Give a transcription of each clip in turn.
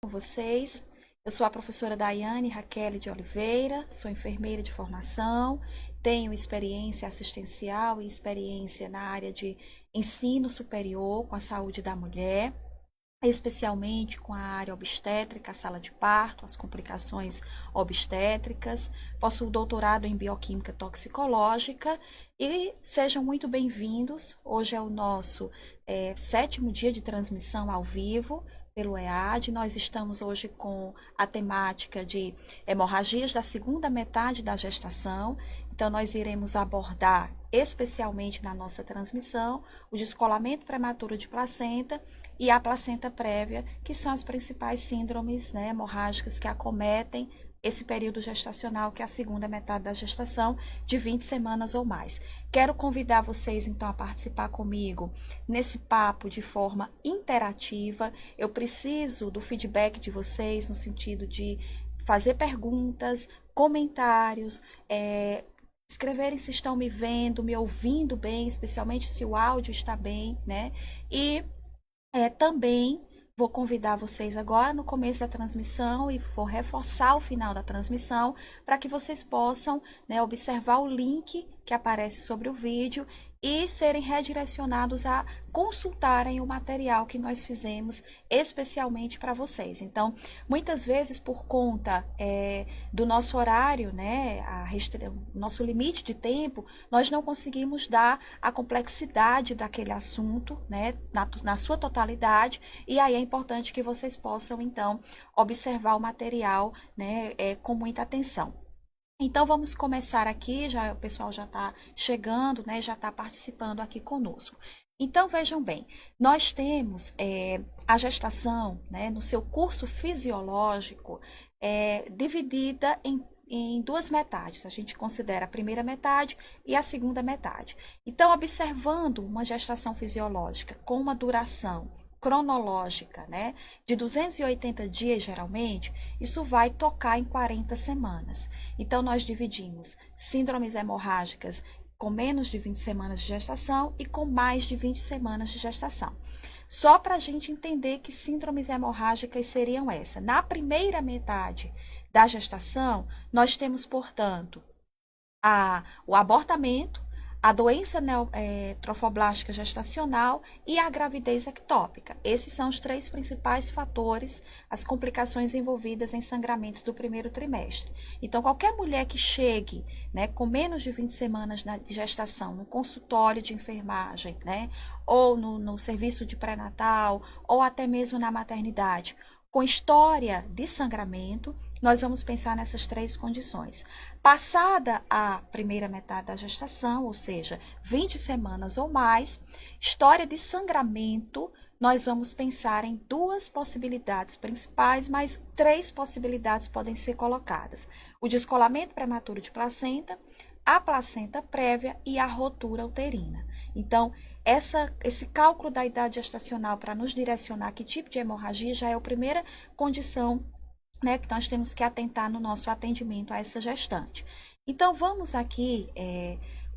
Com vocês. Eu sou a professora Daiane Raquel de Oliveira, sou enfermeira de formação, tenho experiência assistencial e experiência na área de ensino superior com a saúde da mulher, especialmente com a área obstétrica, a sala de parto, as complicações obstétricas. Possuo doutorado em bioquímica toxicológica e sejam muito bem-vindos. Hoje é o nosso 7º dia de transmissão ao vivo pelo EAD. Nós estamos hoje com a temática de hemorragias da segunda metade da gestação. Então, nós iremos abordar, especialmente na nossa transmissão, o descolamento prematuro de placenta e a placenta prévia, que são as principais síndromes, né, hemorrágicas que acometem esse período gestacional, que é a segunda metade da gestação, de 20 semanas ou mais. Quero convidar vocês, então, a participar comigo nesse papo de forma interativa. Eu preciso do feedback de vocês, no sentido de fazer perguntas, comentários, escreverem se estão me vendo, me ouvindo bem, especialmente se o áudio está bem, né? E também vou convidar vocês agora no começo da transmissão e vou reforçar o final da transmissão para que vocês possam, né, observar o link que aparece sobre o vídeo e serem redirecionados a consultarem o material que nós fizemos especialmente para vocês. Então, muitas vezes por conta do nosso horário, né, nosso limite de tempo, nós não conseguimos dar a complexidade daquele assunto, né, na sua totalidade, e aí é importante que vocês possam, então, observar o material, né, com muita atenção. Então, vamos começar aqui, o pessoal já está chegando, né, já está participando aqui conosco. Então, vejam bem, nós temos a gestação, né, no seu curso fisiológico, dividida em duas metades. A gente considera a primeira metade e a segunda metade. Então, observando uma gestação fisiológica com uma duração cronológica, né, de 280 dias geralmente, isso vai tocar em 40 semanas. Então, nós dividimos síndromes hemorrágicas com menos de 20 semanas de gestação e com mais de 20 semanas de gestação. Só para a gente entender que síndromes hemorrágicas seriam essa. Na primeira metade da gestação, nós temos, portanto, o abortamento, a doença trofoblástica gestacional e a gravidez ectópica. Esses são os 3 principais fatores, as complicações envolvidas em sangramentos do primeiro trimestre. Então, qualquer mulher que chegue, né, com menos de 20 semanas de gestação no consultório de enfermagem, né, ou no serviço de pré-natal, ou até mesmo na maternidade, com história de sangramento, nós vamos pensar nessas 3 condições. Passada a primeira metade da gestação, ou seja, 20 semanas ou mais, história de sangramento, nós vamos pensar em 2 possibilidades principais, mas 3 possibilidades podem ser colocadas. O descolamento prematuro de placenta, a placenta prévia e a rotura uterina. Então, esse cálculo da idade gestacional para nos direcionar que tipo de hemorragia já é a primeira condição, né, que nós temos que atentar no nosso atendimento a essa gestante. Então, vamos aqui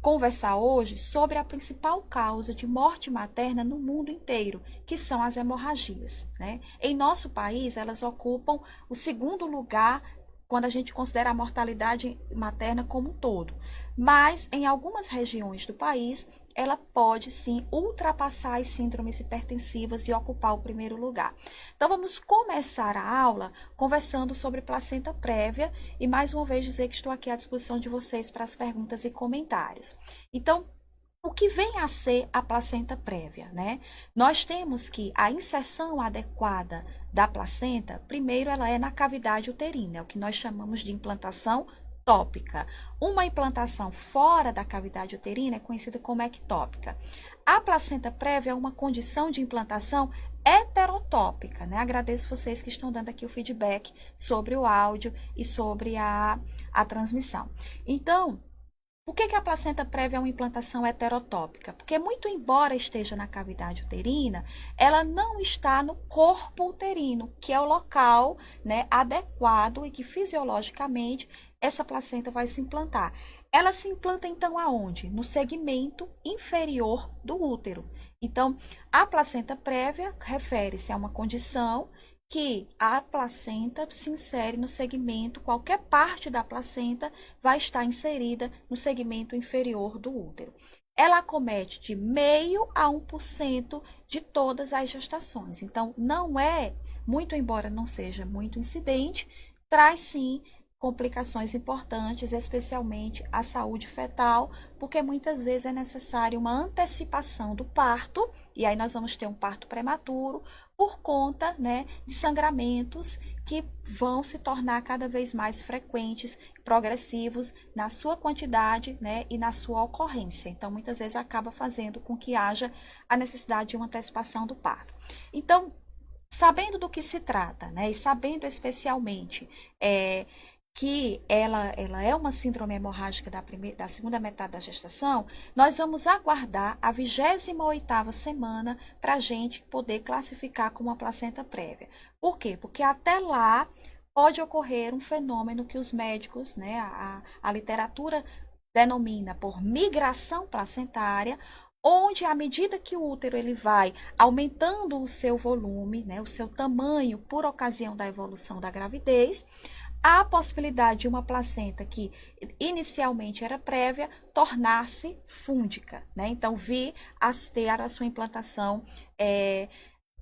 conversar hoje sobre a principal causa de morte materna no mundo inteiro, que são as hemorragias, né? Em nosso país, elas ocupam o 2º lugar quando a gente considera a mortalidade materna como um todo. Mas, em algumas regiões do país, ela pode sim ultrapassar as síndromes hipertensivas e ocupar o primeiro lugar. Então, vamos começar a aula conversando sobre placenta prévia e mais uma vez dizer que estou aqui à disposição de vocês para as perguntas e comentários. Então, o que vem a ser a placenta prévia, né? Nós temos que a inserção adequada da placenta, primeiro ela é na cavidade uterina, é o que nós chamamos de implantação tópica. Uma implantação fora da cavidade uterina é conhecida como ectópica. A placenta prévia é uma condição de implantação heterotópica, né? Agradeço vocês que estão dando aqui o feedback sobre o áudio e sobre a transmissão. Então, por que a placenta prévia é uma implantação heterotópica? Porque, muito embora esteja na cavidade uterina, ela não está no corpo uterino, que é o local, né, adequado e que fisiologicamente essa placenta vai se implantar. Ela se implanta então aonde? No segmento inferior do útero. Então, a placenta prévia refere-se a uma condição que a placenta se insere no segmento, qualquer parte da placenta vai estar inserida no segmento inferior do útero. Ela acomete de 0,5% a 1% de todas as gestações. Então, não é, muito embora não seja muito incidente, traz sim complicações importantes, especialmente a saúde fetal, porque muitas vezes é necessária uma antecipação do parto, e aí nós vamos ter um parto prematuro, por conta, né, de sangramentos que vão se tornar cada vez mais frequentes, progressivos na sua quantidade, né, e na sua ocorrência. Então, muitas vezes acaba fazendo com que haja a necessidade de uma antecipação do parto. Então, sabendo do que se trata, né, e sabendo especialmente que ela é uma síndrome hemorrágica da segunda metade da gestação, nós vamos aguardar a 28ª semana para a gente poder classificar como uma placenta prévia. Por quê? Porque até lá pode ocorrer um fenômeno que os médicos, né, a literatura denomina por migração placentária, onde à medida que o útero ele vai aumentando o seu volume, né, o seu tamanho por ocasião da evolução da gravidez, há a possibilidade de uma placenta que inicialmente era prévia tornar-se fúndica, né? Então, vir a ter a sua implantação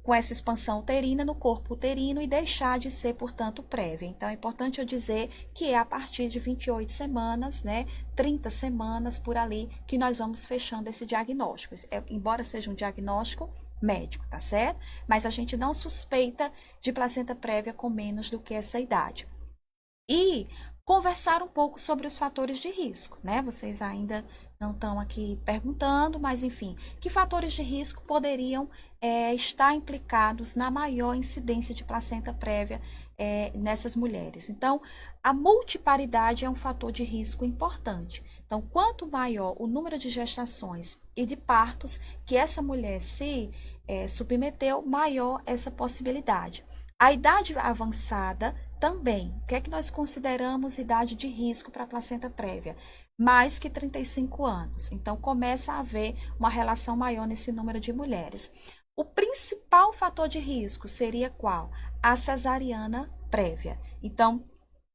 com essa expansão uterina no corpo uterino e deixar de ser, portanto, prévia. Então, é importante eu dizer que é a partir de 28 semanas, né? 30 semanas por ali que nós vamos fechando esse diagnóstico. Embora seja um diagnóstico médico, tá certo? Mas a gente não suspeita de placenta prévia com menos do que essa idade. E conversar um pouco sobre os fatores de risco, né? Vocês ainda não estão aqui perguntando, mas enfim, que fatores de risco poderiam estar implicados na maior incidência de placenta prévia nessas mulheres? Então, a multiparidade é um fator de risco importante. Então, quanto maior o número de gestações e de partos que essa mulher se submeteu, maior essa possibilidade. A idade avançada também. O que é que nós consideramos idade de risco para a placenta prévia? Mais que 35 anos. Então, começa a haver uma relação maior nesse número de mulheres. O principal fator de risco seria qual? A cesariana prévia. Então,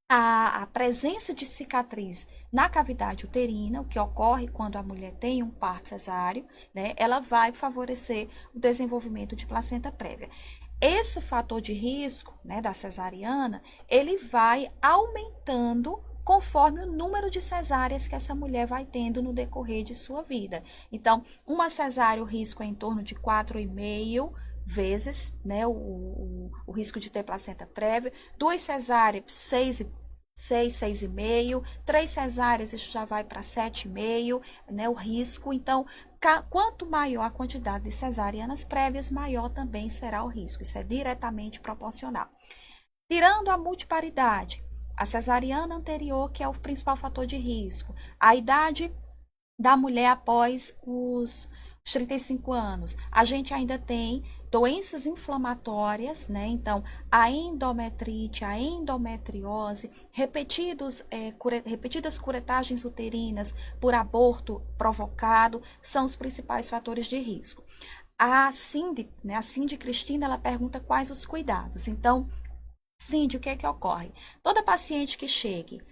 a presença de cicatriz na cavidade uterina, o que ocorre quando a mulher tem um parto cesáreo, né, ela vai favorecer o desenvolvimento de placenta prévia. Esse fator de risco, né, da cesariana, ele vai aumentando conforme o número de cesáreas que essa mulher vai tendo no decorrer de sua vida. Então, uma cesárea, o risco é em torno de 4,5 vezes, né, o risco de ter placenta prévia. 2 cesáreas, 6,5. 3 cesáreas, isso já vai para 7,5, né, o risco. Então, quanto maior a quantidade de cesarianas prévias, maior também será o risco. Isso é diretamente proporcional. Tirando a multiparidade, a cesariana anterior, que é o principal fator de risco, a idade da mulher após os 35 anos, a gente ainda tem doenças inflamatórias, né? Então, a endometrite, a endometriose, repetidas curetagens uterinas por aborto provocado, são os principais fatores de risco. A Cindy, né? A Cindy Cristina, ela pergunta quais os cuidados. Então, Cindy, o que é que ocorre? Toda paciente que chegue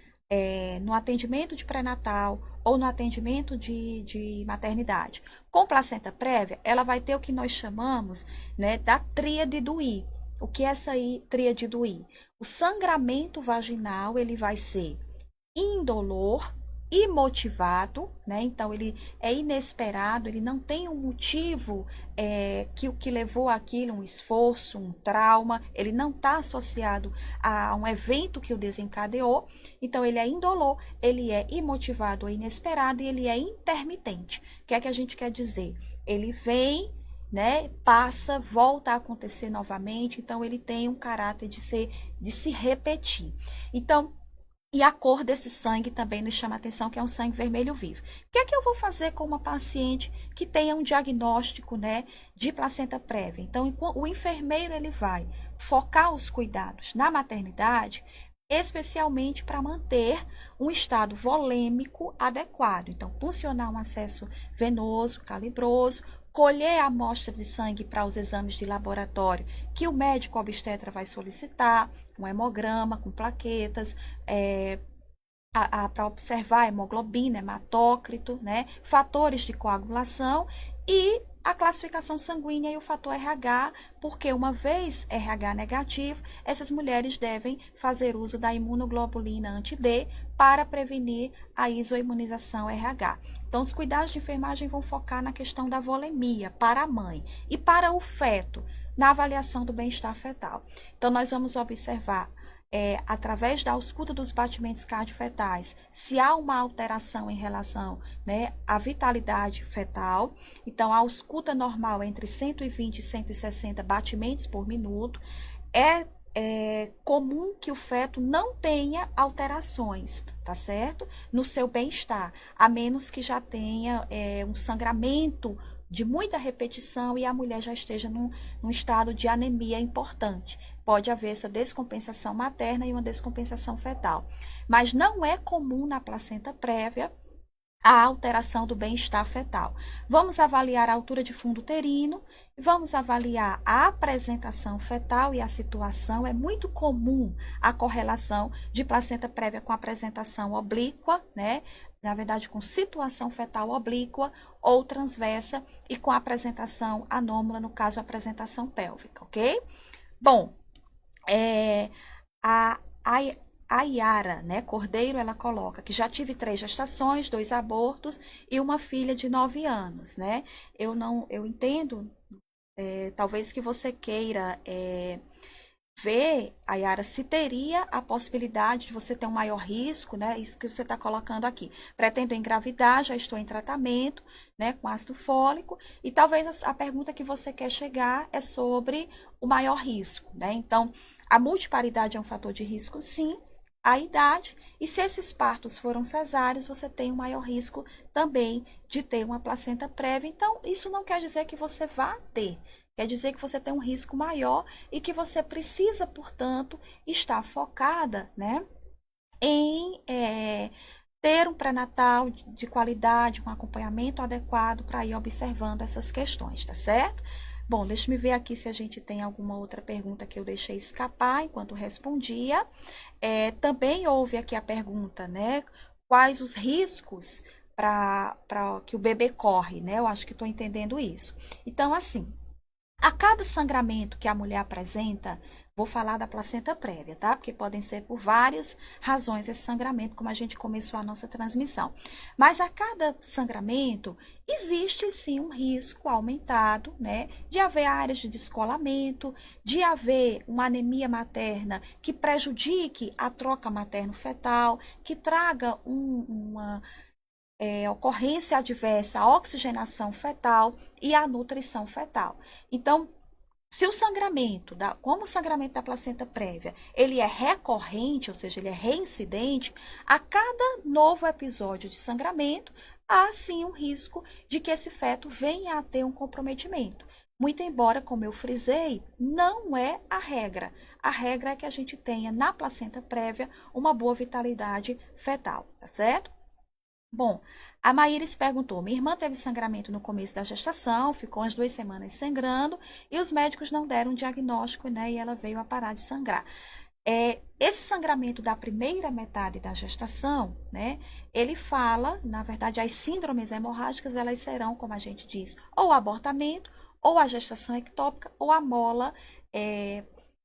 no atendimento de pré-natal ou no atendimento de maternidade com placenta prévia, ela vai ter o que nós chamamos, né, da tríade do I. O que é essa tríade do I? O sangramento vaginal, ele vai ser indolor, imotivado, né? Então, ele é inesperado, ele não tem um motivo que levou aquilo, um esforço, um trauma, ele não está associado a um evento que o desencadeou. Então, ele é indolor, ele é imotivado ou inesperado e ele é intermitente. O que é que a gente quer dizer? Ele vem, né, passa, volta a acontecer novamente, então ele tem um caráter de se repetir. Então, e a cor desse sangue também nos chama a atenção, que é um sangue vermelho vivo. O que é que eu vou fazer com uma paciente que tenha um diagnóstico, né, de placenta prévia? Então, o enfermeiro ele vai focar os cuidados na maternidade, especialmente para manter um estado volêmico adequado. Então, funcionar um acesso venoso, calibroso, colher a amostra de sangue para os exames de laboratório que o médico obstetra vai solicitar, um hemograma com plaquetas, para observar a hemoglobina, hematócrito, né, fatores de coagulação e a classificação sanguínea e o fator RH, porque uma vez RH negativo, essas mulheres devem fazer uso da imunoglobulina anti-D para prevenir a isoimunização RH. Então, os cuidados de enfermagem vão focar na questão da volemia para a mãe e para o feto, na avaliação do bem-estar fetal. Então, nós vamos observar através da ausculta dos batimentos cardiofetais, se há uma alteração em relação, né, à vitalidade fetal. Então, a ausculta normal é entre 120 e 160 batimentos por minuto. É comum que o feto não tenha alterações, tá certo? No seu bem-estar, a menos que já tenha um sangramento de muita repetição e a mulher já esteja num estado de anemia importante. Pode haver essa descompensação materna e uma descompensação fetal. Mas não é comum na placenta prévia a alteração do bem-estar fetal. Vamos avaliar a altura de fundo uterino, vamos avaliar a apresentação fetal e a situação. É muito comum a correlação de placenta prévia com apresentação oblíqua, né? Na verdade, com situação fetal oblíqua ou transversa e com apresentação anômala, no caso, apresentação pélvica, ok? Bom, a Yara, né, Cordeiro, ela coloca que já tive 3 gestações, 2 abortos e uma filha de 9 anos, né? Eu entendo, talvez que você queira ver, Ayara, se teria a possibilidade de você ter um maior risco, né? Isso que você está colocando aqui. Pretendo engravidar, já estou em tratamento, né, com ácido fólico, e talvez a pergunta que você quer chegar é sobre o maior risco, né? Então, a multiparidade é um fator de risco, sim, a idade, e se esses partos foram cesáreos, você tem um maior risco também de ter uma placenta prévia. Então, isso não quer dizer que você vá ter. Quer dizer que você tem um risco maior e que você precisa, portanto, estar focada, né, em ter um pré-natal de qualidade, um acompanhamento adequado para ir observando essas questões, tá certo? Bom, deixa eu ver aqui se a gente tem alguma outra pergunta que eu deixei escapar enquanto respondia. Também houve aqui a pergunta, né, quais os riscos para que o bebê corre, né? Eu acho que estou entendendo isso. Então, assim, a cada sangramento que a mulher apresenta, vou falar da placenta prévia, tá? Porque podem ser por várias razões esse sangramento, como a gente começou a nossa transmissão. Mas a cada sangramento, existe sim um risco aumentado, né? De haver áreas de descolamento, de haver uma anemia materna que prejudique a troca materno-fetal, que traga uma ocorrência adversa à oxigenação fetal e à nutrição fetal. Então, se o sangramento, como o sangramento da placenta prévia, ele é recorrente, ou seja, ele é reincidente, a cada novo episódio de sangramento, há sim um risco de que esse feto venha a ter um comprometimento. Muito embora, como eu frisei, não é a regra. A regra é que a gente tenha na placenta prévia uma boa vitalidade fetal, tá certo? Bom, a Maíris perguntou, minha irmã teve sangramento no começo da gestação, ficou umas 2 semanas sangrando e os médicos não deram um diagnóstico, né, e ela veio a parar de sangrar. Esse sangramento da primeira metade da gestação, né, ele fala, na verdade, as síndromes hemorrágicas, elas serão, como a gente diz, ou o abortamento, ou a gestação ectópica, ou a mola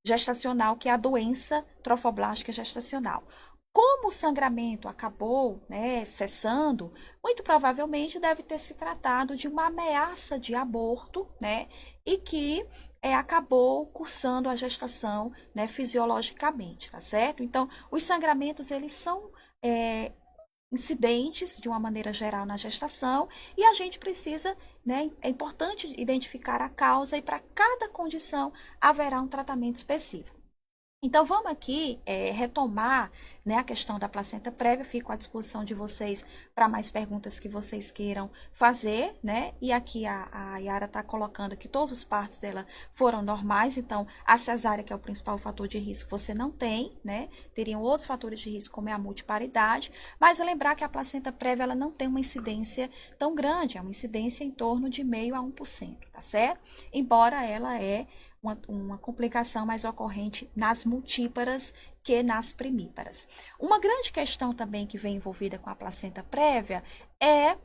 gestacional, que é a doença trofoblástica gestacional. Como o sangramento acabou, né, cessando, muito provavelmente deve ter se tratado de uma ameaça de aborto, né, e que acabou cursando a gestação, né, fisiologicamente, tá certo? Então, os sangramentos, eles são incidentes, de uma maneira geral, na gestação, e a gente precisa, né, é importante identificar a causa, e para cada condição haverá um tratamento específico. Então, vamos aqui retomar, né, a questão da placenta prévia. Fico à disposição de vocês para mais perguntas que vocês queiram fazer, né? E aqui a Yara está colocando que todos os partos dela foram normais, então a cesárea, que é o principal fator de risco, você não tem, né? Teriam outros fatores de risco, como é a multiparidade, mas lembrar que a placenta prévia ela não tem uma incidência tão grande, é uma incidência em torno de 0,5% a 1%, tá certo? Embora ela uma complicação mais ocorrente nas multíparas que nas primíparas. Uma grande questão também que vem envolvida com a placenta prévia é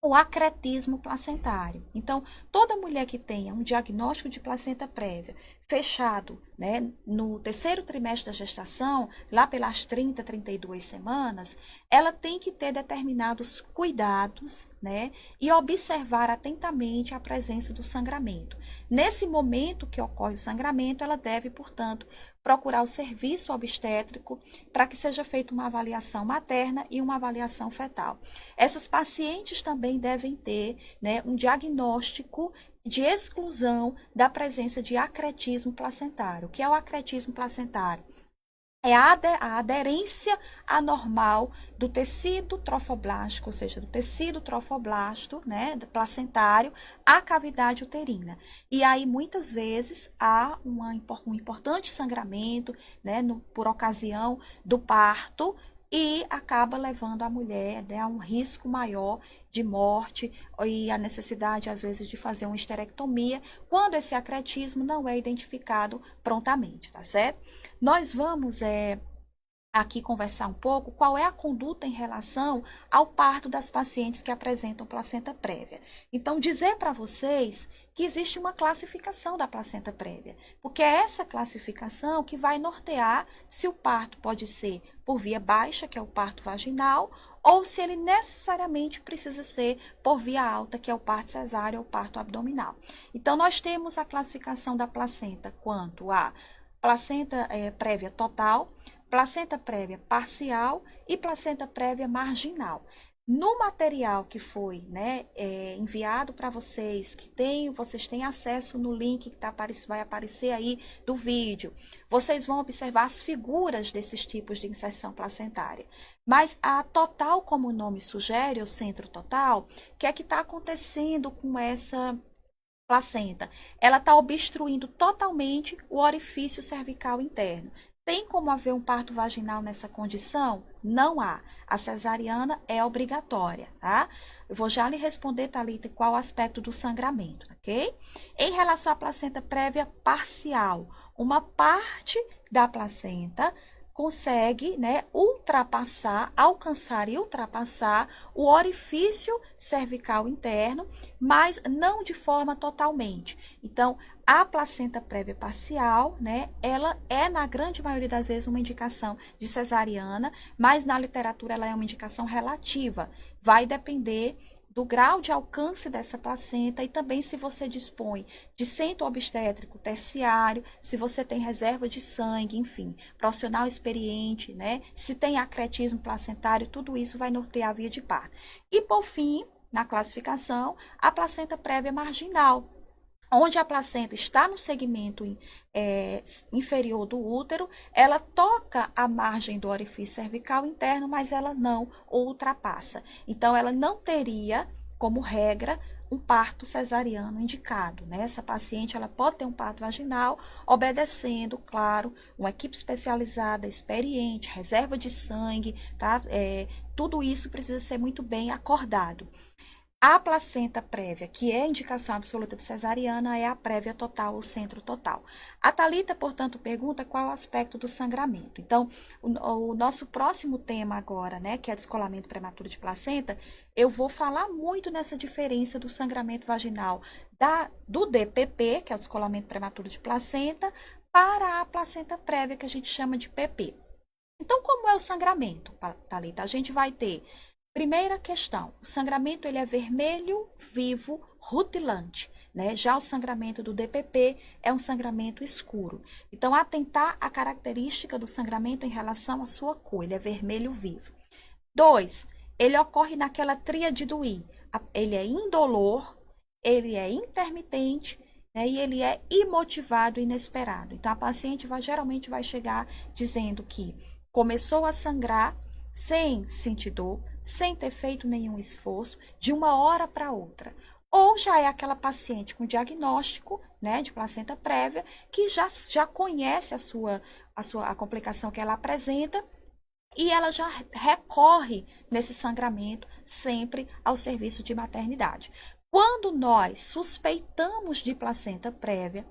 o acretismo placentário. Então, toda mulher que tenha um diagnóstico de placenta prévia fechado, né, no terceiro trimestre da gestação, lá pelas 30, 32 semanas, ela tem que ter determinados cuidados, né, e observar atentamente a presença do sangramento. Nesse momento que ocorre o sangramento, ela deve, portanto, procurar o serviço obstétrico para que seja feita uma avaliação materna e uma avaliação fetal. Essas pacientes também devem ter, né, um diagnóstico de exclusão da presença de acretismo placentário. O que é o acretismo placentário? É a aderência anormal do tecido trofoblástico, ou seja, do tecido trofoblasto, né, placentário, à cavidade uterina. E aí, muitas vezes, há um importante sangramento, né, por ocasião do parto, e acaba levando a mulher, né, a um risco maior de morte e a necessidade, às vezes, de fazer uma esterectomia, quando esse acretismo não é identificado prontamente, tá certo? Nós vamos aqui conversar um pouco qual é a conduta em relação ao parto das pacientes que apresentam placenta prévia. Então, dizer para vocês que existe uma classificação da placenta prévia, porque é essa classificação que vai nortear se o parto pode ser por via baixa, que é o parto vaginal, ou se ele necessariamente precisa ser por via alta, que é o parto cesáreo ou parto abdominal. Então, nós temos a classificação da placenta quanto a placenta prévia total, placenta prévia parcial e placenta prévia marginal. No material que foi, né, enviado para vocês, vocês têm acesso no link que vai aparecer aí do vídeo, vocês vão observar as figuras desses tipos de inserção placentária. Mas a total, como o nome sugere, o centro total, o que é que está acontecendo com essa placenta? Ela está obstruindo totalmente o orifício cervical interno. Tem como haver um parto vaginal nessa condição? Não há. A cesariana é obrigatória, tá? Eu vou já lhe responder, Thalita, qual o aspecto do sangramento, ok? Em relação à placenta prévia parcial, uma parte da placenta consegue, né, alcançar e ultrapassar o orifício cervical interno, mas não de forma totalmente. Então, a placenta prévia parcial, né, ela é, na grande maioria das vezes, uma indicação de cesariana, mas na literatura ela é uma indicação relativa. Vai depender do grau de alcance dessa placenta e também se você dispõe de centro obstétrico terciário, se você tem reserva de sangue, enfim, profissional experiente, né? Se tem acretismo placentário, tudo isso vai nortear a via de parto. E por fim, na classificação, a placenta prévia marginal, onde a placenta está no segmento inferior do útero, ela toca a margem do orifício cervical interno, mas ela não o ultrapassa. Então, ela não teria, como regra, um parto cesariano indicado, né? Essa paciente ela pode ter um parto vaginal, obedecendo, claro, uma equipe especializada, experiente, reserva de sangue, tá? Tudo isso precisa ser muito bem acordado. A placenta prévia, que é indicação absoluta de cesariana, é a prévia total, o centro total. A Thalita, portanto, pergunta qual é o aspecto do sangramento. Então, o nosso próximo tema agora, né, que é descolamento prematuro de placenta, eu vou falar muito nessa diferença do sangramento vaginal do DPP, que é o descolamento prematuro de placenta, para a placenta prévia, que a gente chama de PP. Então, como é o sangramento, Thalita? A gente vai ter... Primeira questão, o sangramento ele é vermelho, vivo, rutilante, né? Já o sangramento do DPP é um sangramento escuro. Então, atentar à característica do sangramento em relação à sua cor, ele é vermelho vivo. 2, ele ocorre naquela tríade do I. Ele é indolor, ele é intermitente né? E ele é imotivado e inesperado. Então, a paciente geralmente vai chegar dizendo que começou a sangrar sem sentir dor, sem ter feito nenhum esforço, de uma hora para outra. Ou já é aquela paciente com diagnóstico, né, de placenta prévia, que já conhece a complicação que ela apresenta e ela já recorre nesse sangramento sempre ao serviço de maternidade. Quando nós suspeitamos de placenta prévia,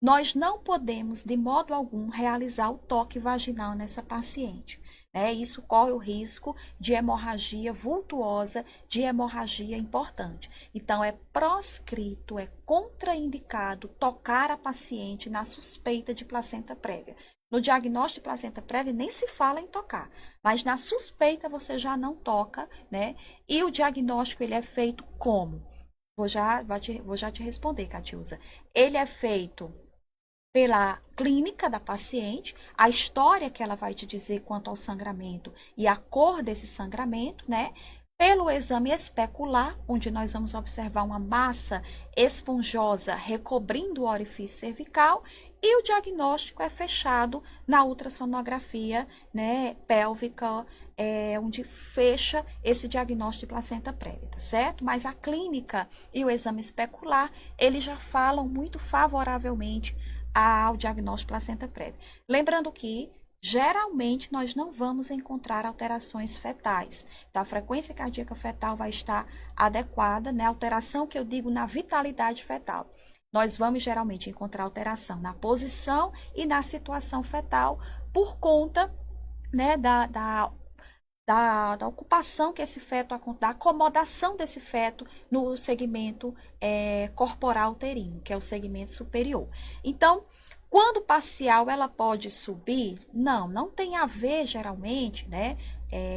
nós não podemos, de modo algum, realizar o toque vaginal nessa paciente. Né? Isso corre o risco de hemorragia vultuosa, de hemorragia importante. Então, é proscrito, é contraindicado tocar a paciente na suspeita de placenta prévia. No diagnóstico de placenta prévia nem se fala em tocar, mas na suspeita você já não toca, né? E o diagnóstico ele é feito como? Vou já te responder, Catiusa. Ele é feito pela clínica da paciente, a história que ela vai te dizer quanto ao sangramento e a cor desse sangramento, né? Pelo exame especular, onde nós vamos observar uma massa esponjosa recobrindo o orifício cervical, e o diagnóstico é fechado na ultrassonografia, né, pélvica, onde fecha esse diagnóstico de placenta prévia, tá certo? Mas a clínica e o exame especular, eles já falam muito favoravelmente ao diagnóstico de placenta prévia. Lembrando que, geralmente, nós não vamos encontrar alterações fetais. Então, a frequência cardíaca fetal vai estar adequada, né? Alteração que eu digo na vitalidade fetal. Nós vamos geralmente encontrar alteração na posição e na situação fetal por conta, né, da ocupação que esse feto, da acomodação desse feto no segmento corporal uterino, que é o segmento superior. Então, quando parcial ela pode subir? Não tem a ver geralmente, né,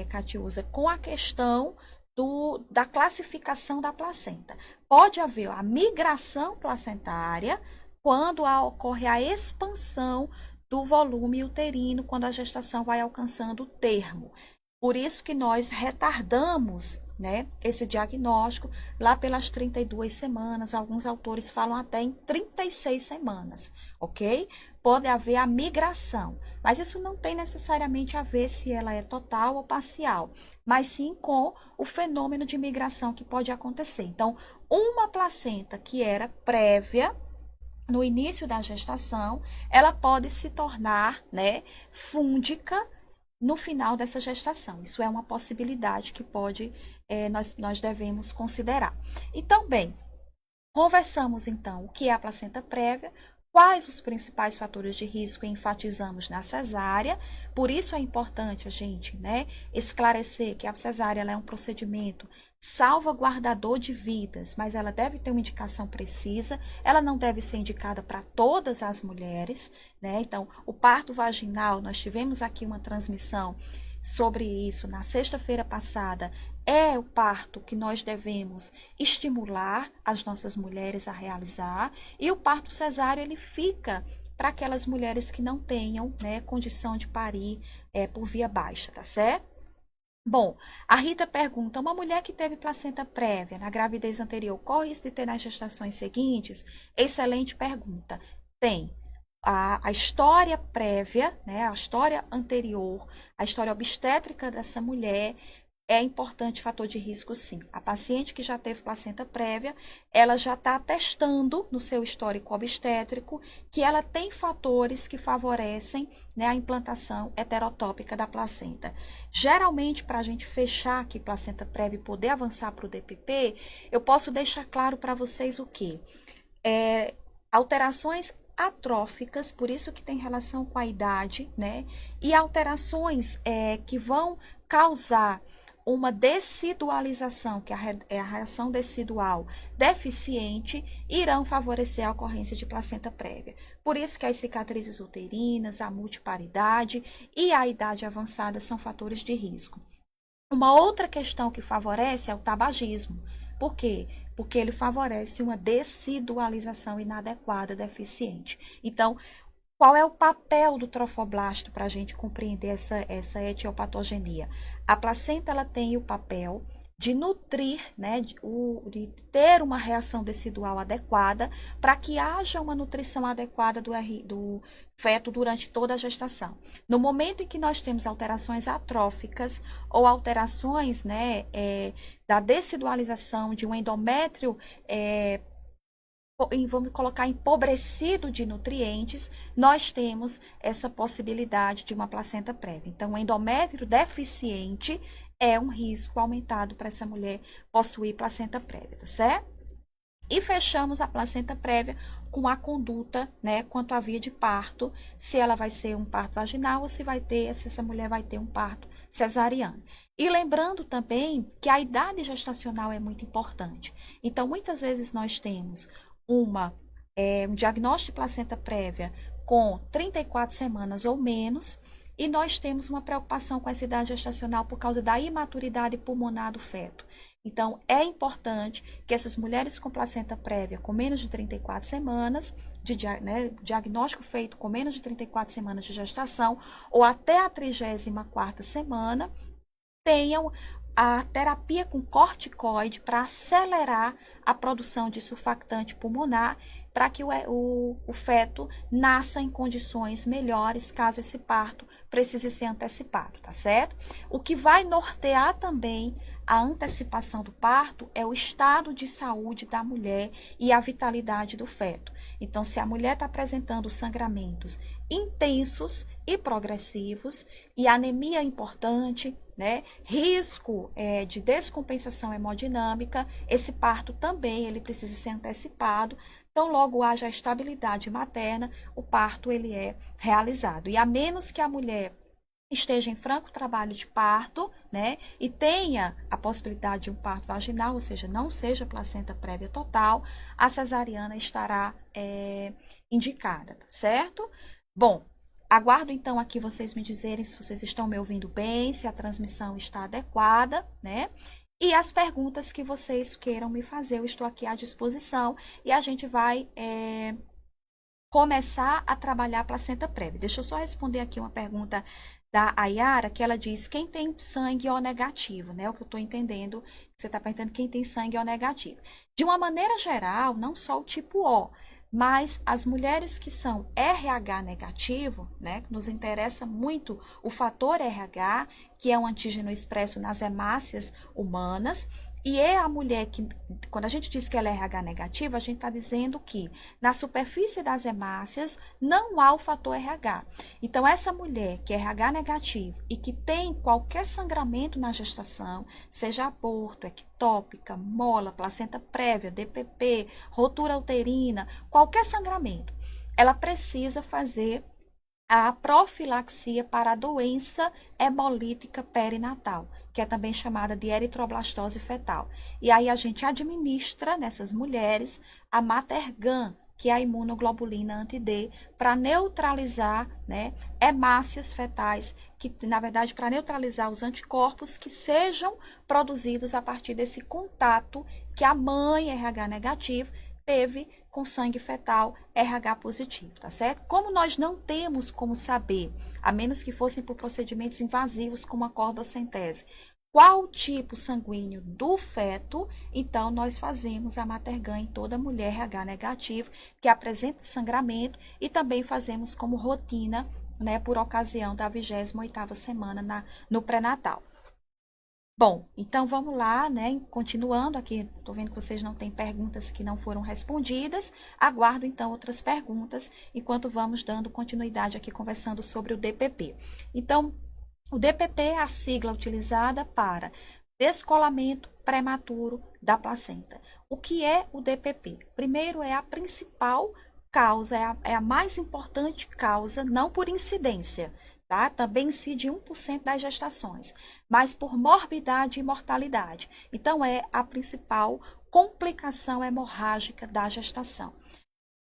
Catiusa, com a questão da classificação da placenta. Pode haver a migração placentária quando ocorre a expansão do volume uterino, quando a gestação vai alcançando o termo. Por isso que nós retardamos, né, esse diagnóstico lá pelas 32 semanas, alguns autores falam até em 36 semanas, ok? Pode haver a migração, mas isso não tem necessariamente a ver se ela é total ou parcial, mas sim com o fenômeno de migração que pode acontecer. Então, uma placenta que era prévia, no início da gestação, ela pode se tornar, né, fúndica no final dessa gestação. Isso é uma possibilidade que nós devemos considerar. Então, bem, conversamos então o que é a placenta prévia, quais os principais fatores de risco enfatizamos na cesárea. Por isso é importante a gente, né, esclarecer que a cesárea ela é um procedimento salvaguardador de vidas, mas ela deve ter uma indicação precisa, ela não deve ser indicada para todas as mulheres, né? Então, o parto vaginal, nós tivemos aqui uma transmissão sobre isso na sexta-feira passada, é o parto que nós devemos estimular as nossas mulheres a realizar, e o parto cesáreo ele fica para aquelas mulheres que não tenham, né, condição de parir por via baixa, tá certo? Bom, a Rita pergunta, uma mulher que teve placenta prévia na gravidez anterior, corre risco de ter nas gestações seguintes? Excelente pergunta. Tem. A história prévia, né, a história anterior, a história obstétrica dessa mulher é importante fator de risco, sim. A paciente que já teve placenta prévia, ela já está atestando no seu histórico obstétrico que ela tem fatores que favorecem, né, a implantação heterotópica da placenta. Geralmente, para a gente fechar aqui placenta prévia e poder avançar para o DPP, eu posso deixar claro para vocês o quê? Alterações atróficas, por isso que tem relação com a idade, né? E alterações que vão causar uma decidualização, que é a reação decidual deficiente, irão favorecer a ocorrência de placenta prévia. Por isso que as cicatrizes uterinas, a multiparidade e a idade avançada são fatores de risco. Uma outra questão que favorece é o tabagismo. Por quê? Porque ele favorece uma decidualização inadequada, deficiente. Então, qual é o papel do trofoblasto para a gente compreender essa etiopatogenia? A placenta ela tem o papel de nutrir, né, de ter uma reação tecidual adequada para que haja uma nutrição adequada do feto durante toda a gestação. No momento em que nós temos alterações atróficas ou alterações, né, da decidualização de um endométrio, vamos colocar empobrecido de nutrientes, nós temos essa possibilidade de uma placenta prévia. Então, o endométrio deficiente é um risco aumentado para essa mulher possuir placenta prévia, tá certo? E fechamos a placenta prévia com a conduta, né, quanto à via de parto, se ela vai ser um parto vaginal ou se essa mulher vai ter um parto cesariano. E lembrando também que a idade gestacional é muito importante. Então, muitas vezes nós temos um diagnóstico de placenta prévia com 34 semanas ou menos, e nós temos uma preocupação com essa idade gestacional por causa da imaturidade pulmonar do feto. Então, é importante que essas mulheres com placenta prévia com menos de 34 semanas, diagnóstico feito com menos de 34 semanas de gestação, ou até a 34ª semana, tenham a terapia com corticoide para acelerar a produção de surfactante pulmonar, para que o feto nasça em condições melhores, caso esse parto precise ser antecipado, tá certo? O que vai nortear também a antecipação do parto é o estado de saúde da mulher e a vitalidade do feto. Então, se a mulher está apresentando sangramentos intensos e progressivos e anemia importante, né, risco de descompensação hemodinâmica, esse parto também ele precisa ser antecipado. Então, logo haja a estabilidade materna, o parto ele é realizado. E a menos que a mulher esteja em franco trabalho de parto, né, e tenha a possibilidade de um parto vaginal, ou seja, não seja placenta prévia total, a cesariana estará indicada, tá certo? Bom, aguardo então aqui vocês me dizerem se vocês estão me ouvindo bem, se a transmissão está adequada, né? E as perguntas que vocês queiram me fazer, eu estou aqui à disposição e a gente vai começar a trabalhar a placenta prévia. Deixa eu só responder aqui uma pergunta da Ayara, que ela diz quem tem sangue O negativo, né? O que eu estou entendendo, você está perguntando quem tem sangue O negativo. De uma maneira geral, não só o tipo O, mas as mulheres que são RH negativo, né? Nos interessa muito o fator RH, que é um antígeno expresso nas hemácias humanas, e é a mulher que, quando a gente diz que ela é RH negativa, a gente está dizendo que na superfície das hemácias não há o fator RH. Então, essa mulher que é RH negativo e que tem qualquer sangramento na gestação, seja aborto, ectópica, mola, placenta prévia, DPP, rotura uterina, qualquer sangramento, ela precisa fazer a profilaxia para a doença hemolítica perinatal, que é também chamada de eritroblastose fetal. E aí a gente administra nessas mulheres a Matergan, que é a imunoglobulina anti-D, para neutralizar, né, hemácias fetais, que na verdade para neutralizar os anticorpos que sejam produzidos a partir desse contato que a mãe RH negativo teve com sangue fetal RH positivo, tá certo? Como nós não temos como saber, a menos que fossem por procedimentos invasivos como a cordocentese, qual tipo sanguíneo do feto, então nós fazemos a Matergan em toda mulher RH negativo que apresenta sangramento e também fazemos como rotina, né, por ocasião da 28ª semana no pré-natal. Bom, então vamos lá, né? Continuando aqui, estou vendo que vocês não têm perguntas que não foram respondidas. Aguardo então outras perguntas enquanto vamos dando continuidade aqui conversando sobre o DPP. Então, o DPP é a sigla utilizada para descolamento prematuro da placenta. O que é o DPP? Primeiro, é a principal causa, é a mais importante causa, não por incidência, tá? Também incide 1% das gestações, mas por morbidade e mortalidade. Então, é a principal complicação hemorrágica da gestação.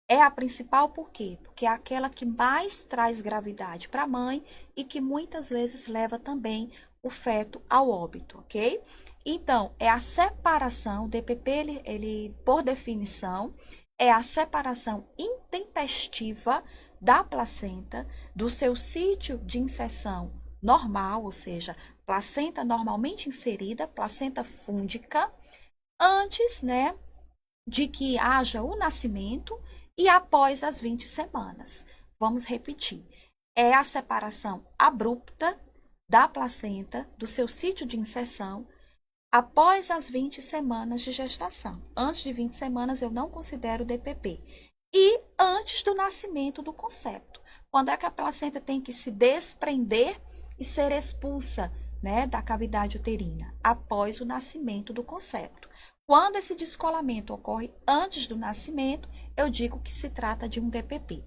É a principal por quê? Porque é aquela que mais traz gravidade para a mãe e que muitas vezes leva também o feto ao óbito, ok? Então, é a separação, o DPP, ele por definição, é a separação intempestiva da placenta do seu sítio de inserção normal, ou seja, placenta normalmente inserida, placenta fúndica, antes, né, de que haja o nascimento e após as 20 semanas. Vamos repetir. É a separação abrupta da placenta do seu sítio de inserção após as 20 semanas de gestação. Antes de 20 semanas eu não considero DPP. E antes do nascimento do concepto. Quando é que a placenta tem que se desprender e ser expulsa, né, da cavidade uterina? Após o nascimento do concepto. Quando esse descolamento ocorre antes do nascimento, eu digo que se trata de um DPP.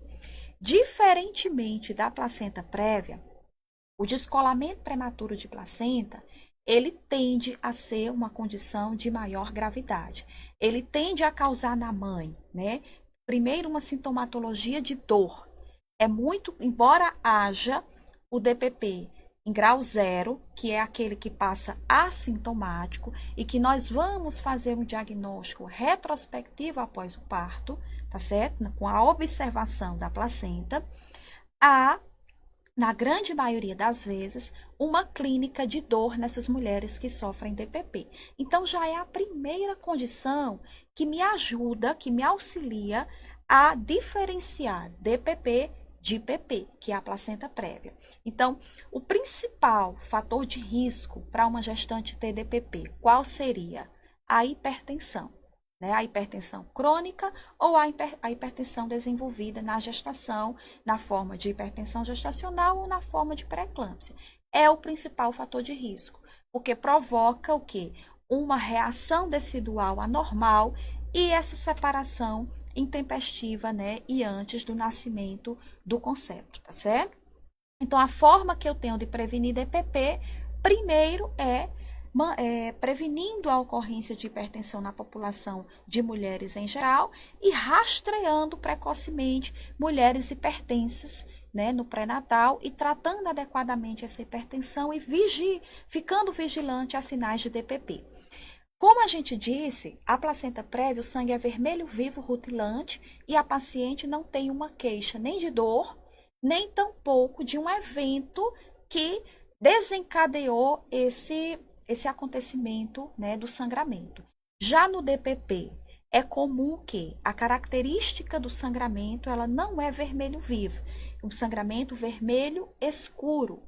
Diferentemente da placenta prévia, o descolamento prematuro de placenta, ele tende a ser uma condição de maior gravidade. Ele tende a causar na mãe, né, primeiro uma sintomatologia de dor. É muito, embora haja o DPP em grau 0, que é aquele que passa assintomático e que nós vamos fazer um diagnóstico retrospectivo após o parto, tá certo? Com a observação da placenta, há, na grande maioria das vezes, uma clínica de dor nessas mulheres que sofrem DPP. Então, já é a primeira condição que me ajuda, que me auxilia a diferenciar DPP de PP, que é a placenta prévia. Então, o principal fator de risco para uma gestante ter DPP, qual seria? A hipertensão, né? A hipertensão crônica ou a hipertensão desenvolvida na gestação, na forma de hipertensão gestacional ou na forma de pré-eclâmpsia. É o principal fator de risco, porque provoca o quê? Uma reação decidual anormal e essa separação intempestiva, né, e antes do nascimento do concepto, tá certo? Então, a forma que eu tenho de prevenir DPP, primeiro prevenindo a ocorrência de hipertensão na população de mulheres em geral e rastreando precocemente mulheres hipertensas, né, no pré-natal e tratando adequadamente essa hipertensão e ficando vigilante a sinais de DPP. Como a gente disse, a placenta prévia, o sangue é vermelho vivo rutilante e a paciente não tem uma queixa nem de dor, nem tampouco de um evento que desencadeou esse acontecimento, né, do sangramento. Já no DPP, é comum que a característica do sangramento ela não é vermelho vivo, é um sangramento vermelho escuro.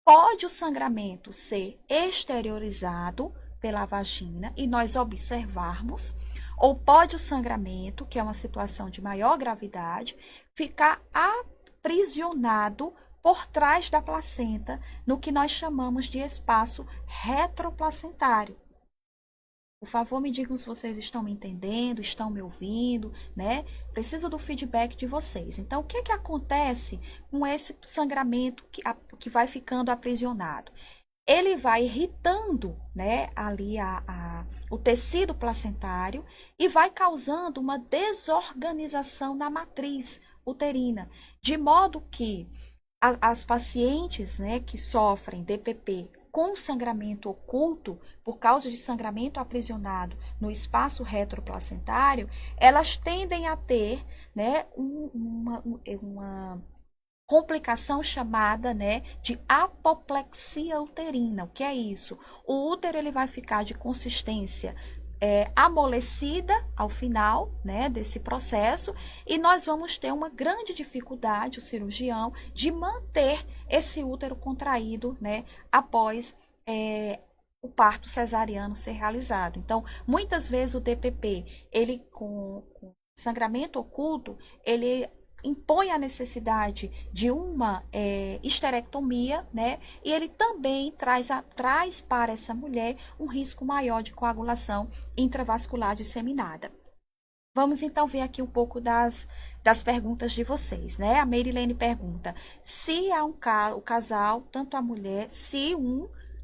Pode o sangramento ser exteriorizado pela vagina e nós observarmos, ou pode o sangramento, que é uma situação de maior gravidade, ficar aprisionado por trás da placenta, no que nós chamamos de espaço retroplacentário. Por favor, me digam se vocês estão me entendendo, estão me ouvindo, né? Preciso do feedback de vocês. Então, o que é que acontece com esse sangramento que vai ficando aprisionado? Ele vai irritando, né, ali o tecido placentário e vai causando uma desorganização na matriz uterina, de modo que as pacientes, né, que sofrem DPP com sangramento oculto, por causa de sangramento aprisionado no espaço retroplacentário, elas tendem a ter, né, uma complicação chamada, né, de apoplexia uterina. O que é isso? O útero ele vai ficar de consistência amolecida ao final, né, desse processo e nós vamos ter uma grande dificuldade, o cirurgião, de manter esse útero contraído, né, após o parto cesariano ser realizado. Então, muitas vezes o DPP, ele com sangramento oculto, ele impõe a necessidade de uma histerectomia, né? E ele também traz para essa mulher um risco maior de coagulação intravascular disseminada. Vamos então ver aqui um pouco das perguntas de vocês, né? A Merilene pergunta se há o casal, tanto a mulher,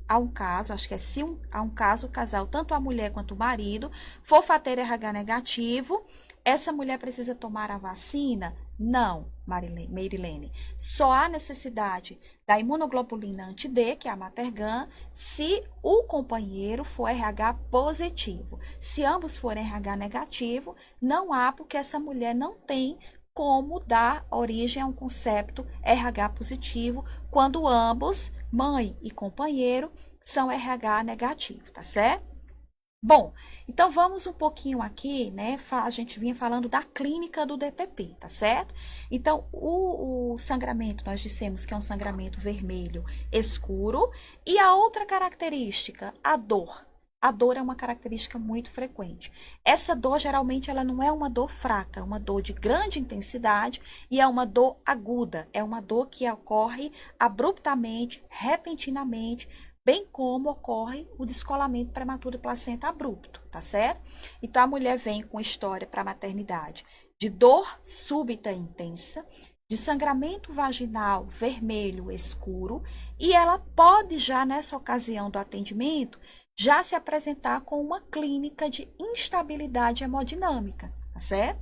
há um caso, acho que é se há um caso, o casal, tanto a mulher quanto o marido, for fator RH negativo, essa mulher precisa tomar a vacina? Não, Merilene. Só há necessidade da imunoglobulina anti-D, que é a Matergan, se o companheiro for RH positivo. Se ambos forem RH negativo, não há, porque essa mulher não tem como dar origem a um concepto RH positivo quando ambos, mãe e companheiro, são RH negativo, tá certo? Bom, então vamos um pouquinho aqui, né? A gente vinha falando da clínica do DPP, tá certo? Então, o sangramento, nós dissemos que é um sangramento vermelho escuro. E a outra característica, a dor. A dor é uma característica muito frequente. Essa dor, geralmente, ela não é uma dor fraca, é uma dor de grande intensidade e é uma dor aguda. É uma dor que ocorre abruptamente, repentinamente, bem como ocorre o descolamento prematuro de placenta abrupto, tá certo? Então, a mulher vem com história para a maternidade de dor súbita e intensa, de sangramento vaginal vermelho escuro, e ela pode já, nessa ocasião do atendimento, já se apresentar com uma clínica de instabilidade hemodinâmica, tá certo?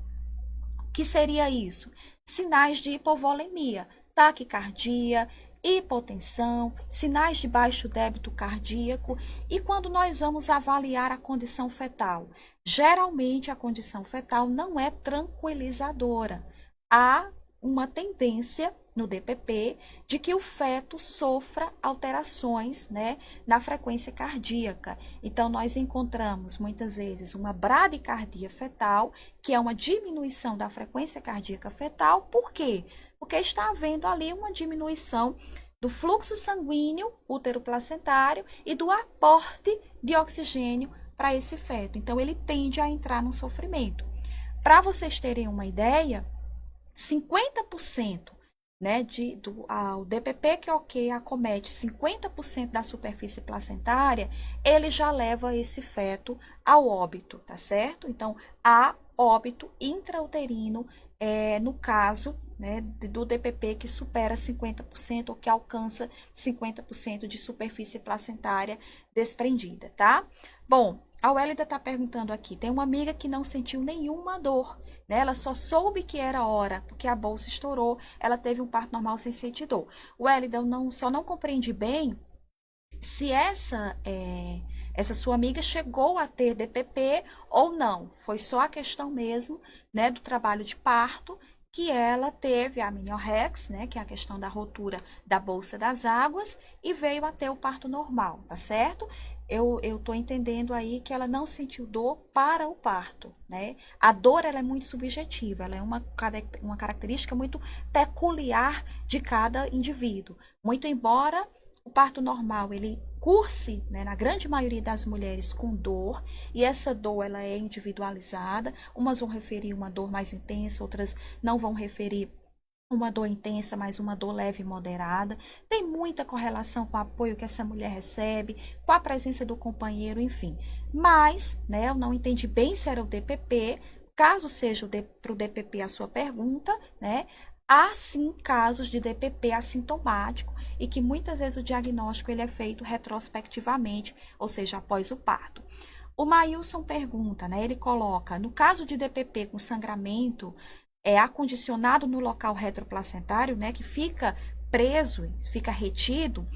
O que seria isso? Sinais de hipovolemia, taquicardia, hipotensão, sinais de baixo débito cardíaco. E quando nós vamos avaliar a condição fetal, geralmente a condição fetal não é tranquilizadora. Há uma tendência no DPP de que o feto sofra alterações, né, na frequência cardíaca. Então, nós encontramos muitas vezes uma bradicardia fetal, que é uma diminuição da frequência cardíaca fetal. Por quê? Porque está havendo ali uma diminuição do fluxo sanguíneo útero-placentário e do aporte de oxigênio para esse feto. Então, ele tende a entrar num sofrimento. Para vocês terem uma ideia, 50%, né, ao DPP que acomete 50% da superfície placentária, ele já leva esse feto ao óbito, tá certo? Então, há óbito intrauterino no caso, né, do DPP que supera 50% ou que alcança 50% de superfície placentária desprendida, tá? Bom, a Wélida está perguntando aqui, tem uma amiga que não sentiu nenhuma dor, né? Ela só soube que era hora, porque a bolsa estourou, ela teve um parto normal sem sentir dor. Wélida, eu só não compreendi bem se essa sua amiga chegou a ter DPP ou não. Foi só a questão mesmo, né, do trabalho de parto, que ela teve a amniorrex, né, que é a questão da rotura da bolsa das águas, e veio a ter o parto normal, tá certo? Eu estou entendendo aí que ela não sentiu dor para o parto, né? A dor, ela é muito subjetiva, ela é uma característica muito peculiar de cada indivíduo. Muito embora o parto normal, ele curse, né, na grande maioria das mulheres com dor, e essa dor ela é individualizada, umas vão referir uma dor mais intensa, outras não vão referir uma dor intensa, mas uma dor leve e moderada. Tem muita correlação com o apoio que essa mulher recebe, com a presença do companheiro, enfim. Mas, né, eu não entendi bem se era o DPP. Caso seja para o DPP a sua pergunta, né, há sim casos de DPP assintomático e que muitas vezes o diagnóstico ele é feito retrospectivamente, ou seja, após o parto. O Maílson pergunta, né, ele coloca, no caso de DPP com sangramento, acondicionado no local retroplacentário, né, que fica preso, fica retido,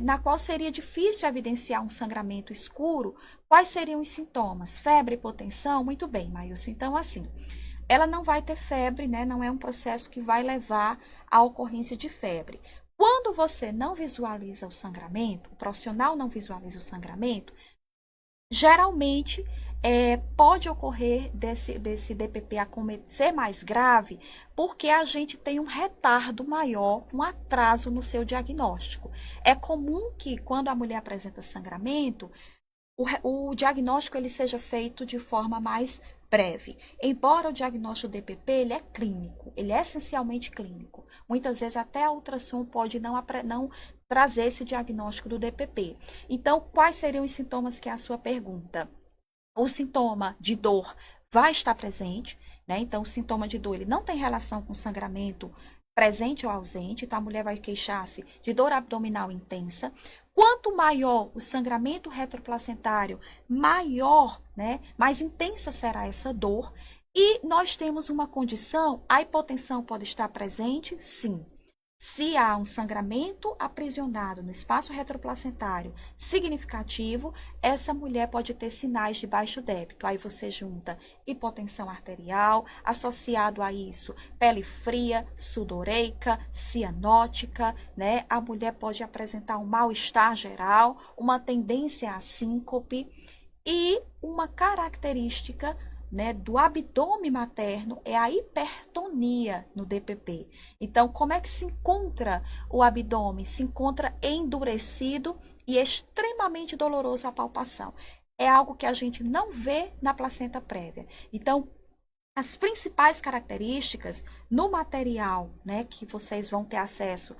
na qual seria difícil evidenciar um sangramento escuro, quais seriam os sintomas? Febre, hipotensão? Muito bem, Maílson. Então, assim, ela não vai ter febre, né, não é um processo que vai levar à ocorrência de febre. Quando você não visualiza o sangramento, o profissional não visualiza o sangramento, geralmente pode ocorrer desse DPP ser mais grave, porque a gente tem um retardo maior, um atraso no seu diagnóstico. É comum que quando a mulher apresenta sangramento, o diagnóstico ele seja feito de forma mais breve. Embora o diagnóstico do DPP ele é clínico, ele é essencialmente clínico. Muitas vezes até a ultrassom pode não trazer esse diagnóstico do DPP. Então, quais seriam os sintomas que é a sua pergunta? O sintoma de dor vai estar presente, né? Então, o sintoma de dor ele não tem relação com sangramento presente ou ausente, então a mulher vai queixar-se de dor abdominal intensa. Quanto maior o sangramento retroplacentário, maior, né, mais intensa será essa dor. E nós temos uma condição, a hipotensão pode estar presente? Sim. Se há um sangramento aprisionado no espaço retroplacentário significativo, essa mulher pode ter sinais de baixo débito. Aí você junta hipotensão arterial, associado a isso, pele fria, sudoreica, cianótica, né? A mulher pode apresentar um mal-estar geral, uma tendência à síncope e uma característica, né, do abdômen materno é a hipertonia no DPP. Então, como é que se encontra o abdômen? Se encontra endurecido e extremamente doloroso a palpação. É algo que a gente não vê na placenta prévia. Então, as principais características no material, né, que vocês vão ter acesso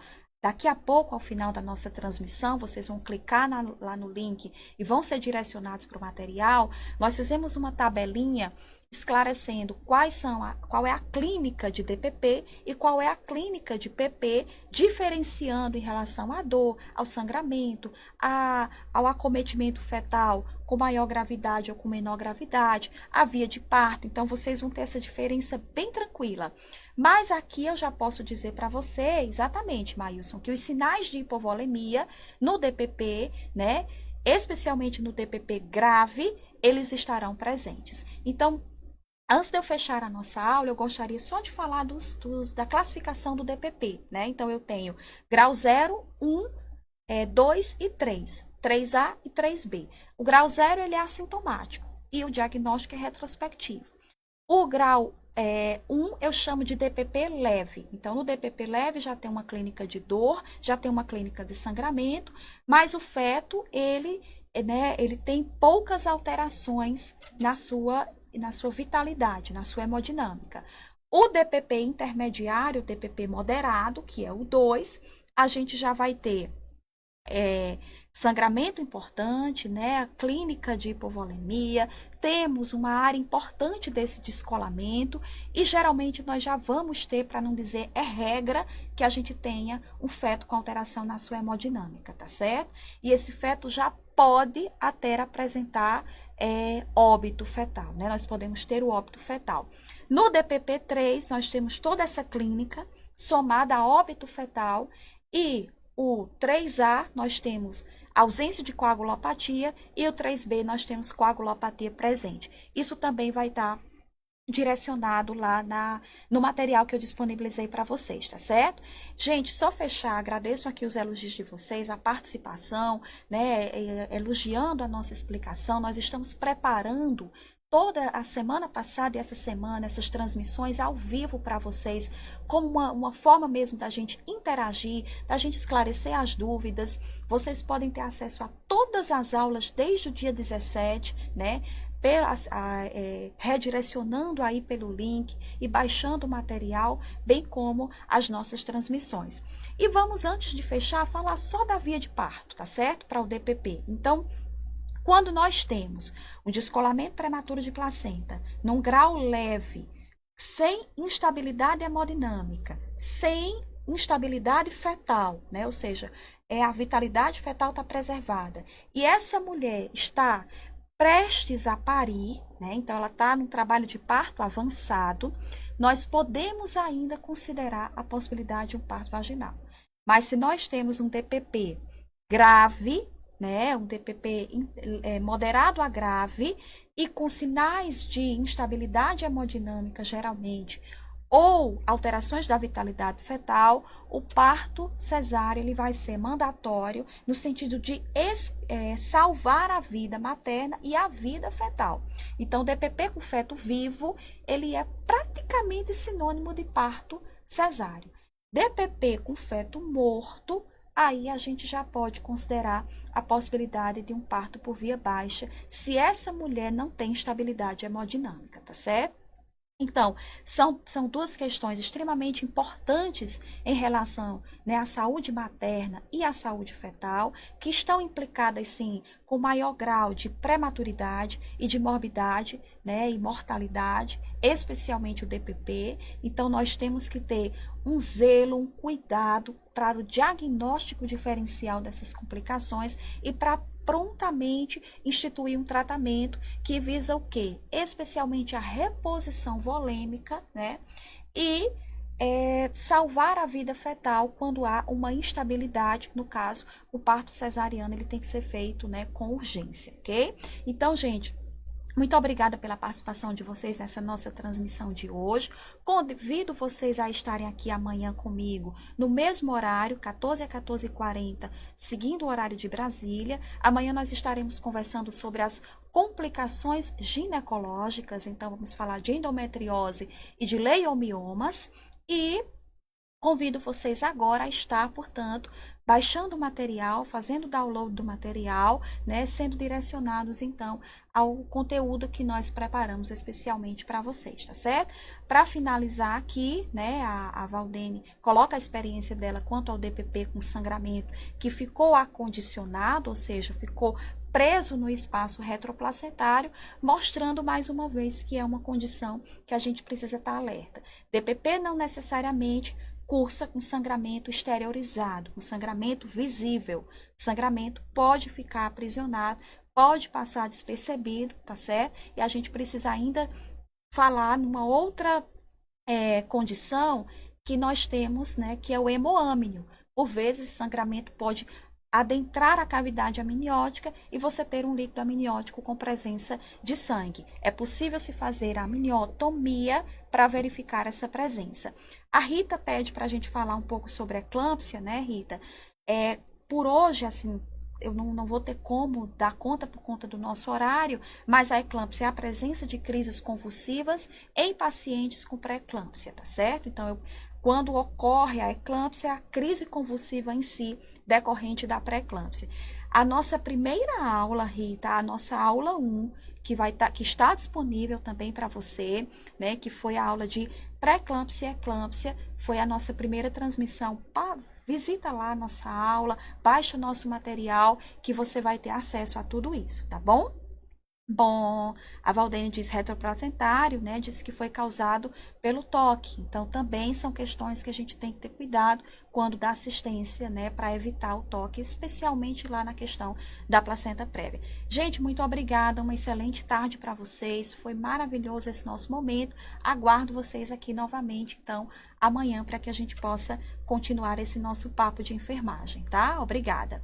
daqui a pouco, ao final da nossa transmissão, vocês vão clicar lá no link e vão ser direcionados para o material. Nós fizemos uma tabelinha esclarecendo qual é a clínica de DPP e qual é a clínica de PP, diferenciando em relação à dor, ao sangramento, ao acometimento fetal com maior gravidade ou com menor gravidade, a via de parto. Então, vocês vão ter essa diferença bem tranquila. Mas aqui eu já posso dizer para você, exatamente, Maílson, que os sinais de hipovolemia no DPP, né, especialmente no DPP grave, eles estarão presentes. Então, antes de eu fechar a nossa aula, eu gostaria só de falar da classificação do DPP, né? Então, eu tenho grau 0, 1, 2 e 3, 3A e 3B. O grau 0, ele é assintomático e o diagnóstico é retrospectivo. O grau 1 eu chamo de DPP leve. Então, no DPP leve já tem uma clínica de dor, já tem uma clínica de sangramento, mas o feto, ele tem poucas alterações na sua vitalidade, na sua hemodinâmica. O DPP intermediário, o DPP moderado, que é o 2, a gente já vai ter sangramento importante, né? A clínica de hipovolemia, temos uma área importante desse descolamento e geralmente nós já vamos ter, para não dizer é regra, que a gente tenha um feto com alteração na sua hemodinâmica, tá certo? E esse feto já pode até apresentar óbito fetal, né? Nós podemos ter o óbito fetal. No DPP-3, nós temos toda essa clínica somada a óbito fetal e o 3A, nós temos ausência de coagulopatia e o 3B, nós temos coagulopatia presente. Isso também vai estar direcionado lá no material que eu disponibilizei para vocês, tá certo? Gente, só fechar, agradeço aqui os elogios de vocês, a participação, né, elogiando a nossa explicação. Nós estamos preparando toda a semana passada e essa semana, essas transmissões ao vivo para vocês, como uma forma mesmo da gente interagir, da gente esclarecer as dúvidas. Vocês podem ter acesso a todas as aulas desde o dia 17, né? Redirecionando aí pelo link e baixando o material, bem como as nossas transmissões. E vamos, antes de fechar, falar só da via de parto, tá certo? Para o DPP. Então, quando nós temos um descolamento prematuro de placenta num grau leve, sem instabilidade hemodinâmica, sem instabilidade fetal, né? Ou seja, a vitalidade fetal está preservada, e essa mulher está prestes a parir, né? Então ela está num trabalho de parto avançado, nós podemos ainda considerar a possibilidade de um parto vaginal. Mas se nós temos um DPP grave, né, um DPP moderado a grave e com sinais de instabilidade hemodinâmica geralmente, ou alterações da vitalidade fetal, o parto cesáreo ele vai ser mandatório no sentido de salvar a vida materna e a vida fetal. Então, o DPP com feto vivo, ele é praticamente sinônimo de parto cesáreo. DPP com feto morto, aí a gente já pode considerar a possibilidade de um parto por via baixa, se essa mulher não tem estabilidade hemodinâmica, tá certo? Então, são duas questões extremamente importantes em relação, né, à saúde materna e à saúde fetal, que estão implicadas, sim, com maior grau de prematuridade e de morbidade, né, e mortalidade, especialmente o DPP. Então, nós temos que ter um zelo, um cuidado para o diagnóstico diferencial dessas complicações e para prontamente instituir um tratamento que visa o quê? Especialmente a reposição volêmica, né? E salvar a vida fetal quando há uma instabilidade, no caso, o parto cesariano ele tem que ser feito, né, com urgência, ok? Então, gente, muito obrigada pela participação de vocês nessa nossa transmissão de hoje. Convido vocês a estarem aqui amanhã comigo, no mesmo horário, 14 a 14h40, seguindo o horário de Brasília. Amanhã nós estaremos conversando sobre as complicações ginecológicas, então vamos falar de endometriose e de leiomiomas. E convido vocês agora a estar, portanto, baixando o material, fazendo download do material, né, sendo direcionados, então, ao conteúdo que nós preparamos especialmente para vocês, tá certo? Para finalizar aqui, né, a Valdene coloca a experiência dela quanto ao DPP com sangramento que ficou acondicionado, ou seja, ficou preso no espaço retroplacentário, mostrando mais uma vez que é uma condição que a gente precisa estar alerta. DPP não necessariamente cursa com sangramento exteriorizado, com sangramento visível. Sangramento pode ficar aprisionado, pode passar despercebido, tá certo? E a gente precisa ainda falar numa outra condição que nós temos, né, que é o hemoâmnio. Por vezes, sangramento pode adentrar a cavidade amniótica e você ter um líquido amniótico com presença de sangue. É possível se fazer a amniotomia para verificar essa presença. A Rita pede para a gente falar um pouco sobre a eclâmpsia, né, Rita? Por hoje, assim, eu não vou ter como dar conta por conta do nosso horário, mas a eclâmpsia é a presença de crises convulsivas em pacientes com pré-eclâmpsia, tá certo? Então, quando ocorre a eclâmpsia, a crise convulsiva em si, decorrente da pré-eclâmpsia. A nossa primeira aula, Rita, a nossa aula 1, que está disponível também para você, né, que foi a aula de pré-eclâmpsia e eclâmpsia, foi a nossa primeira transmissão. Visita lá a nossa aula, baixa o nosso material, que você vai ter acesso a tudo isso, tá bom? Bom, a Valdene diz retroplacentário, né? Disse que foi causado pelo toque. Então, também são questões que a gente tem que ter cuidado quando dá assistência, né? Para evitar o toque, especialmente lá na questão da placenta prévia. Gente, muito obrigada. Uma excelente tarde para vocês. Foi maravilhoso esse nosso momento. Aguardo vocês aqui novamente, então, amanhã, para que a gente possa continuar esse nosso papo de enfermagem, tá? Obrigada.